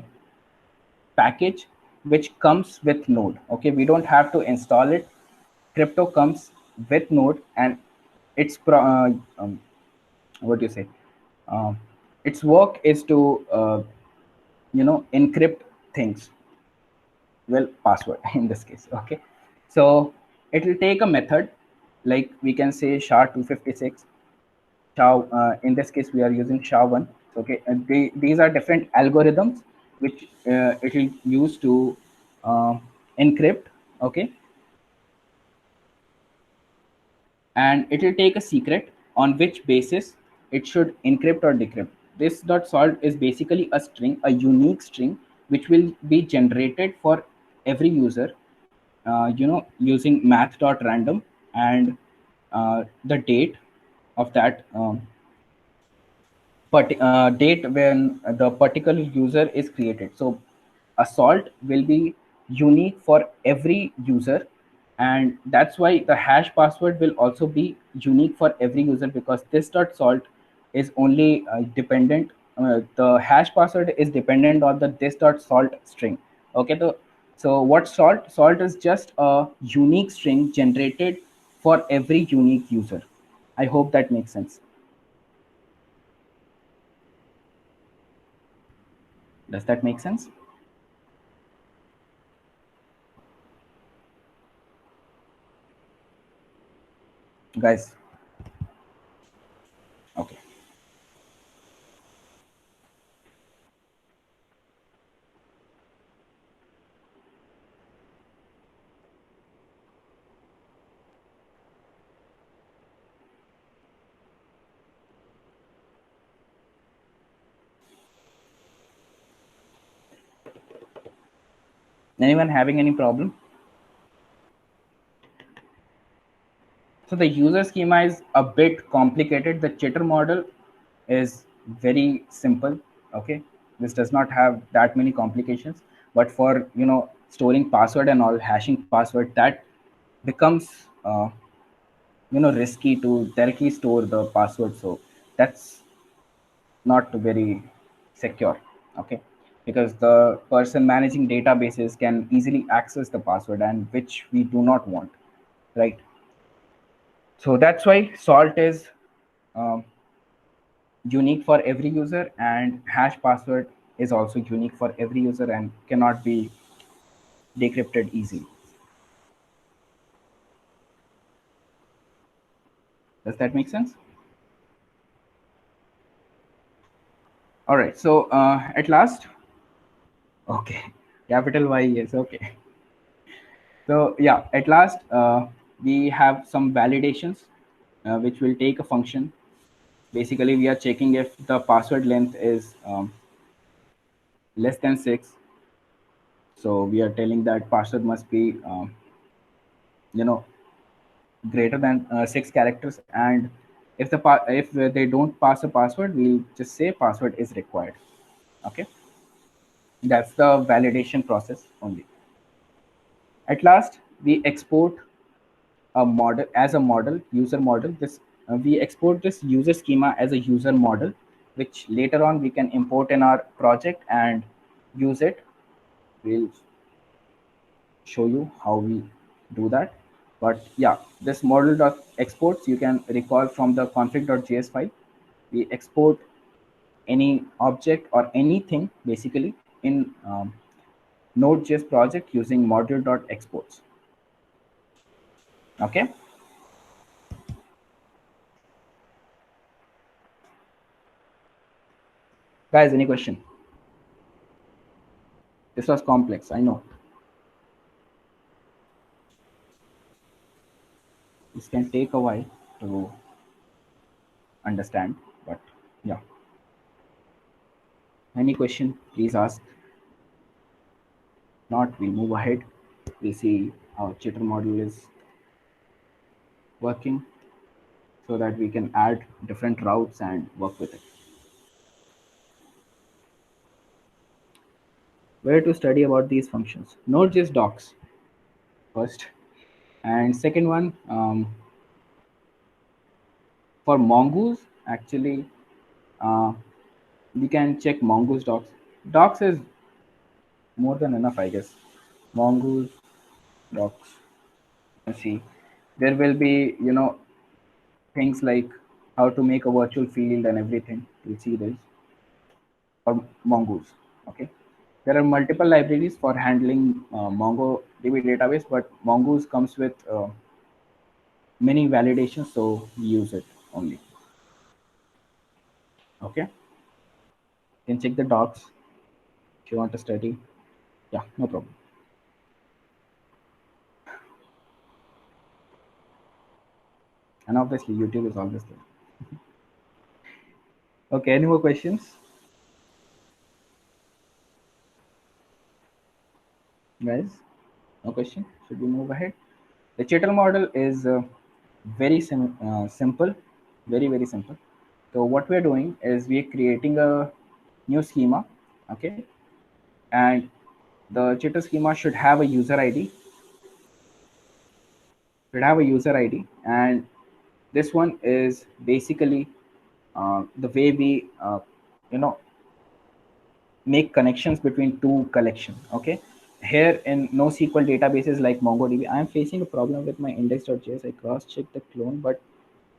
package which comes with Node. Okay, we don't have to install it. Crypto comes with Node, and it's what do you say? Um, its work is to encrypt things. Well, password in this case. Okay, so it will take a method like we can say SHA-256. In this case we are using SHA-1. Okay, and these are different algorithms which it will use to uh, encrypt. Okay, and it will take a secret on which basis it should encrypt or decrypt. This dot salt is basically a string, a unique string, which will be generated for every user, using math.random and the date of that date when the particular user is created. So a salt will be unique for every user, and that's why the hash password will also be unique for every user, because this dot salt is only dependent. The hash password is dependent on the this dot salt string. Okay, so what salt is just a unique string generated for every unique user. I hope that makes sense. Does that make sense? Guys? Okay. Anyone having any problem? So the user schema is a bit complicated. The Chitter model is very simple. Okay, this does not have that many complications. But for storing password and all, hashing password, that becomes risky to directly store the password. So that's not very secure. Okay, because the person managing databases can easily access the password, and which we do not want, right? So that's why salt is um, unique for every user, and hash password is also unique for every user and cannot be decrypted easily. Does that make sense? All right, so at last, okay, capital Y, yes, okay. So yeah, at last we have some validations which will take a function. Basically we are checking if the password length is less than 6. So we are telling that password must be you know greater than 6 characters, and if they don't pass a password, we'll just say password is required. Okay, that's the validation process only. At last we export a model as a model, user model. This we export this user schema as a user model, which later on we can import in our project and use it. We'll show you how we do that. But yeah, this model dot exports, you can recall from the config.js file. We export any object or anything basically in Node.js project using module.exports. Okay, guys, any question? This was complex, I know. This can take a while to understand, but yeah. Any question, please ask. Not, we'll move ahead. We'll see how Chitter module is working so that we can add different routes and work with it. where to study about these functions. Node.js docs first, and second one, for Mongoose, actually, uh, we can check Mongoose docs. Docs is more than enough, I guess. Mongoose docs. Let's see. There will be, things like how to make a virtual field and everything. You'll see this for Mongoose. Okay. There are multiple libraries for handling MongoDB database, but Mongoose comes with many validations, so we use it only. Okay. You can check the docs if you want to study. Yeah, no problem. And obviously, YouTube is always there. Okay, any more questions, guys? No question. Should we move ahead? The Chittle model is very simple, very simple. So what we're doing is we're creating a new schema, okay, and the Chittle schema should have a user ID, and this one is basically the way we, you know, make connections between two collections. Okay, here in NoSQL databases like MongoDB, I am facing a problem with my index.js. I cross-checked the clone, but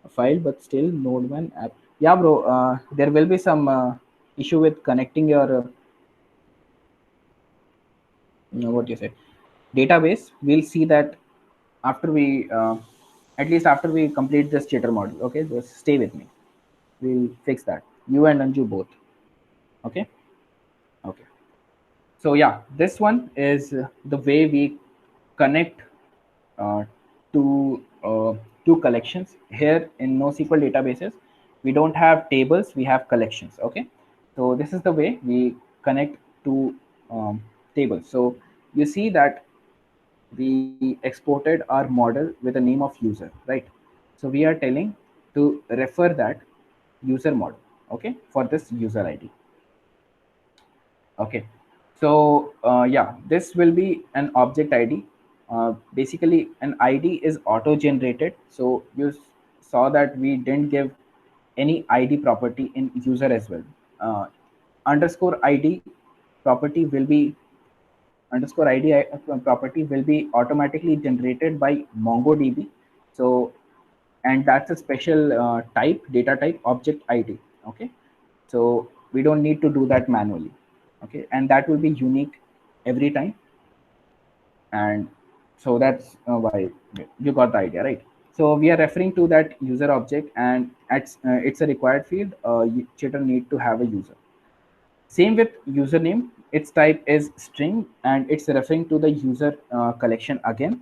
file, but still Node1 app. Yeah, bro. There will be some issue with connecting your, what you say, database. We'll see that after we, at least after we complete this jitter module. Okay, just stay with me. We'll fix that. You and Anju both. Okay. Okay. So yeah, this one is the way we connect uh, two collections. Here in NoSQL databases, we don't have tables, we have collections. Okay, so this is the way we connect two tables. So you see that we exported our model with the name of user, right? So we are telling to refer that user model, okay, for this user ID. Okay, so yeah, this will be an object ID. Basically, an ID is auto generated. So you saw that we didn't give any ID property in user as well. Uh, underscore ID property will be underscore ID property will be automatically generated by MongoDB. So, and that's a special type, data type, object ID. Okay, so we don't need to do that manually. Okay, and that will be unique every time. And so that's why you got the idea, right? So we are referring to that user object, and it's a required field. Chitter need to have a user. Same with username, its type is string and it's referring to the user collection again,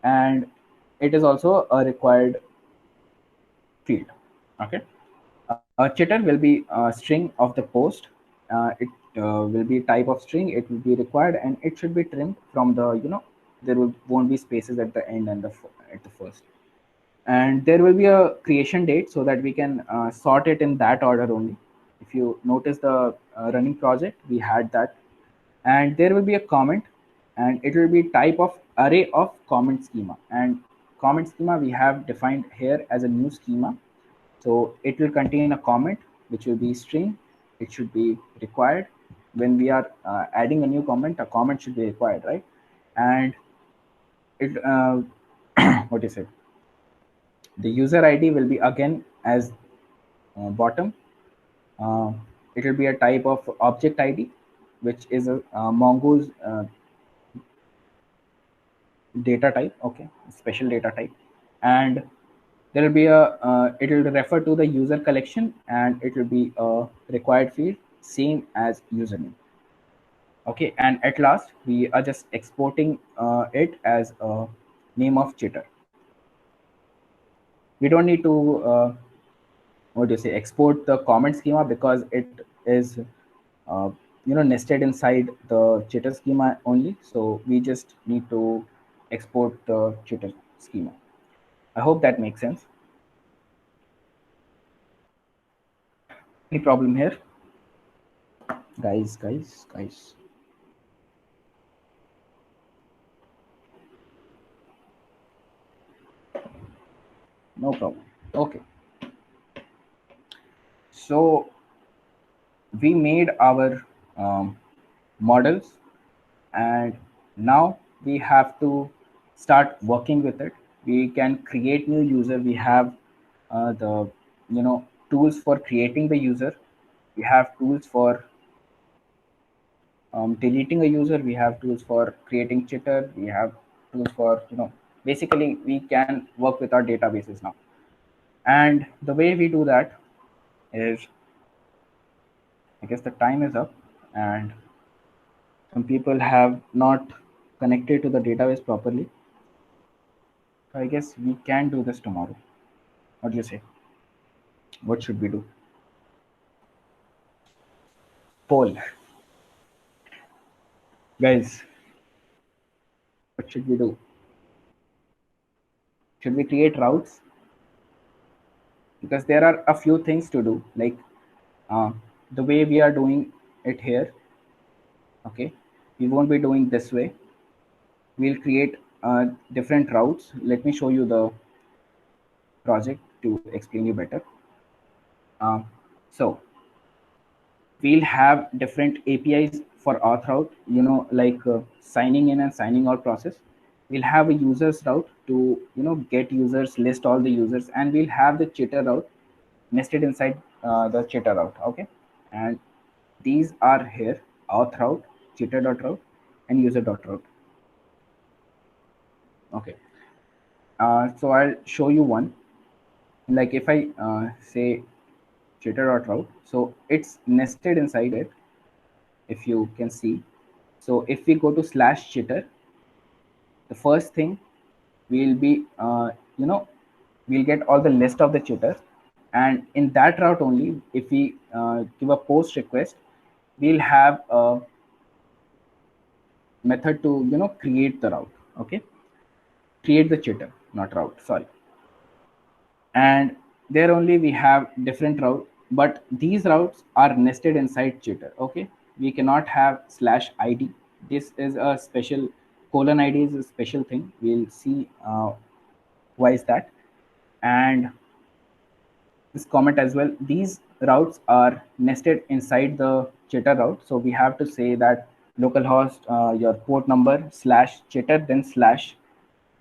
and it is also a required field. Okay, a chitter will be a string of the post. It will be type of string. It will be required, and it should be trimmed from the, there won't be spaces at the end and at the first. And there will be a creation date so that we can sort it in that order only. If you notice the running project, we had that. And there will be a comment, and it will be type of array of comment schema. And comment schema we have defined here as a new schema. So it will contain a comment which will be string. It should be required. When we are adding a new comment, a comment should be required, right? And it what is it, the user ID will be again as bottom. uh, it will be a type of object ID, which is a Mongoose data type. Okay, special data type. And there will be a it will refer to the user collection, and it will be a required field same as username. Okay, and at last we are just exporting it as a name of chitter. We don't need to what do you say, export the comment schema, because it is uh, nested inside the chitter schema only. So we just need to export the chitter schema. I hope that makes sense. Any problem here, guys? No problem. Okay. So we made our models, and now we have to start working with it. We can create new user. We have the tools for creating the user. We have tools for deleting a user. We have tools for creating chitter. We have tools for basically we can work with our databases now. And the way we do that is, I guess the time is up, and some people have not connected to the database properly. So I guess we can do this tomorrow. What do you say? What should we do? Poll. Guys, what should we do? Should we create routes? Because there are a few things to do, like uh, the way we are doing it here. Okay, we won't be doing this way. We'll create different routes. Let me show you the project to explain you better. So we'll have different APIs for auth route, like signing in and signing out process. We'll have a users route to, get users, list all the users, and we'll have the chitter route nested inside the chitter route. Okay. And these are here: auth route, chitter.route, and user.route. Okay. So I'll show you one. Like if I say chitter.route, so it's nested inside it, if you can see. So if we go to slash chitter, the first thing we'll be, we'll get all the list of the chitter. And in that route only, if we give a post request, we'll have a method to, create the route. Okay. Create the chitter, not route, sorry. And there only we have different route, but these routes are nested inside chitter. Okay, we cannot have slash id. This is a special, colon id is a special thing. We'll see why is that. And this comment as well, these routes are nested inside the chitter route, so we have to say that localhost your port number slash chitter, then slash,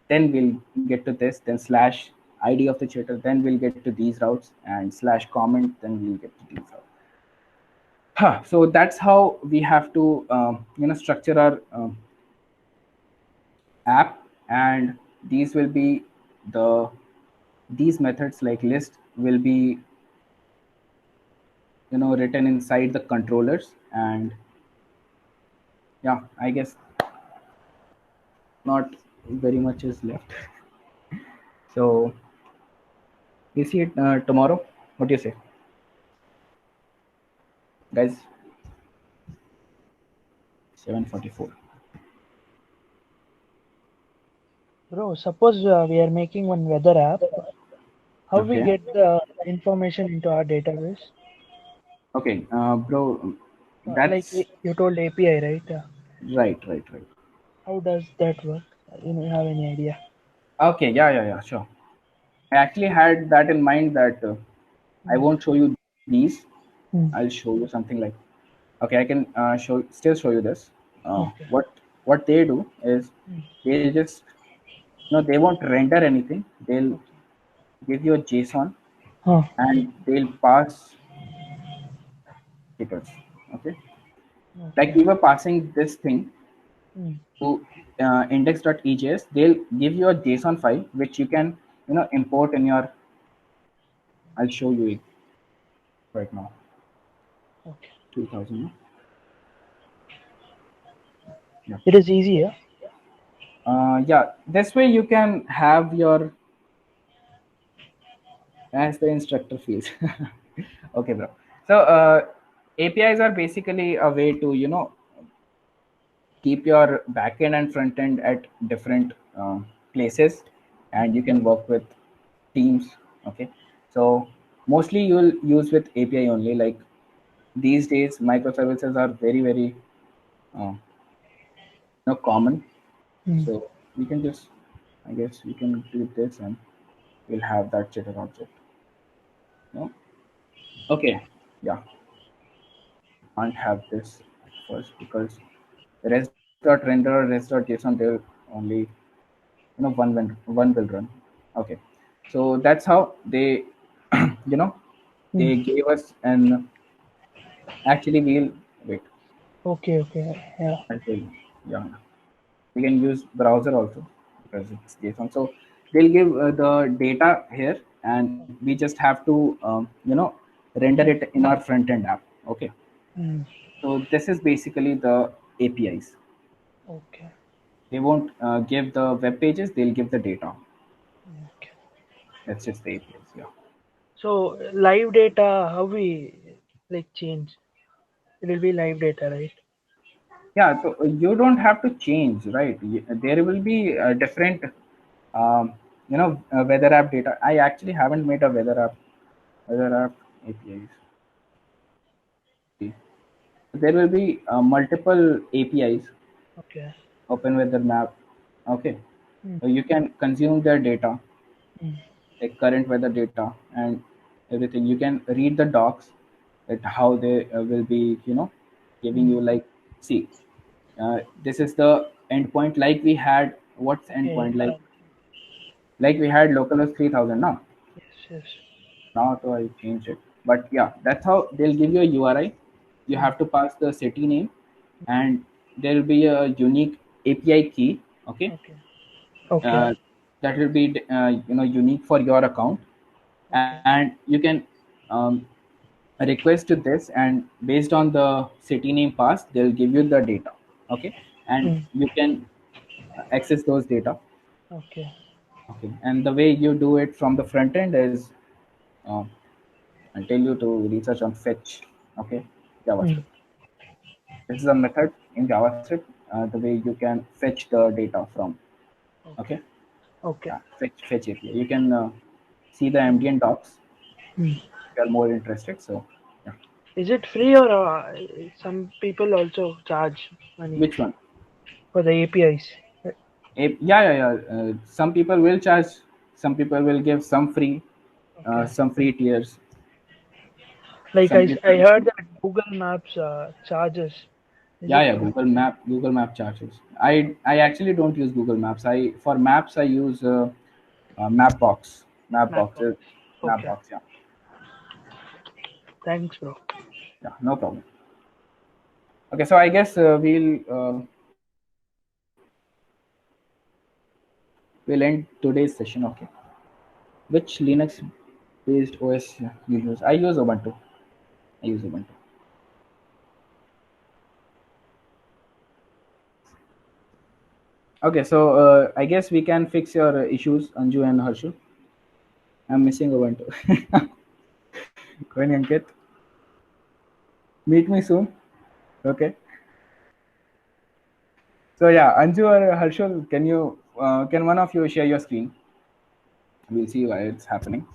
then we'll get to this, then slash id of the chitter, then we'll get to these routes, and slash comment, then we'll get to these routes. So that's how we have to structure our app. And these will be the, these methods like list will be written inside the controllers. And yeah, I guess not very much is left. So we see it tomorrow. What do you say, guys? 7:44. Bro, suppose we are making one weather app. How we Okay. get the information into our database? Okay, bro, Like that's you told API, right? right. How does that work? You don't have any idea? Okay, yeah, sure. I actually had that in mind that I won't show you these. Hmm. I'll show you something like, okay, I can still show you this. Okay. What they do is Hmm. they just, they won't render anything. They'll Okay. give you a JSON, Huh. and they'll pass tickets. Okay, like Okay. we were passing this thing Hmm. to index.ejs. They'll give you a JSON file which you can import in your, I'll show you it right now. Okay. 2000, no? Yeah. It is easier. Yeah, this way you can have your, as the instructor feels. Okay, bro. So APIs are basically a way to keep your backend and front end at different places, and you can work with teams. Okay, so mostly you'll use with API only. Like these days microservices are very uh, common. Hmm. So we can just, I guess we can do this. And we'll have that jitter object. No? Okay, yeah, can't have this at first because res.render, res.json, they'll only one will run. Okay, so that's how they you know they gave us an actually we'll wait. Okay, okay, yeah. I'll tell you. Yeah, we can use browser also because it's JSON. So they'll give the data here, and we just have to render it in our front end app. Okay, Mm. so this is basically the APIs. Okay, They won't give the web pages; they'll give the data. okay. That's just the APIs. Yeah. So live data, how we like change? It will be live data, right? Yeah, so you don't have to change, right? There will be different, weather app data. I actually haven't made a weather app APIs. There will be multiple APIs, Okay. open weather map. Okay, Mm. so you can consume their data, Mm. like current weather data and everything. You can read the docs, that how they will be, giving Mm. you like, see, this is the endpoint. Like we had what's Okay. endpoint like we had localhost 3000 now. Yes, yes. Now so I changed it, but yeah, that's how they'll give you a URI. You Mm. have to pass the city name, and there will be a unique API key. Okay, Okay. Okay. uh, that will be unique for your account, Okay. and you can um, request to this, and based on the city name pass, they'll give you the data. Okay, and Mm. you can access those data. Okay. Okay, and the way you do it from the front end is, uh, I'll tell you to research on fetch. Okay, Mm. JavaScript. This is a method in JavaScript, the way you can fetch the data from. Okay. Okay, Okay. yeah, fetch API. You can see the ambient docs Mm. if you are more interested. So, yeah. Is it free or some people also charge money Which one? for the APIs? Yeah, yeah, yeah. Some people will charge. Some people will give Okay. some free tiers. Like Some I people, heard that Google Maps charges. Is yeah, it yeah. true? Google Map charges. I actually don't use Google Maps. I for maps I use Mapbox. Mapbox. Mapbox. Okay. Mapbox. Yeah, Thanks, bro. yeah. No problem. Okay, so I guess we'll end today's session. Okay. Which Linux based OS you use? I use Ubuntu. I use Ubuntu. Okay, so I guess we can fix your issues, Anju and Harshul. I'm missing Ubuntu. When Ankit, meet me soon. Okay. So yeah, Anju or Harshul, can one of you share your screen? We'll see why it's happening.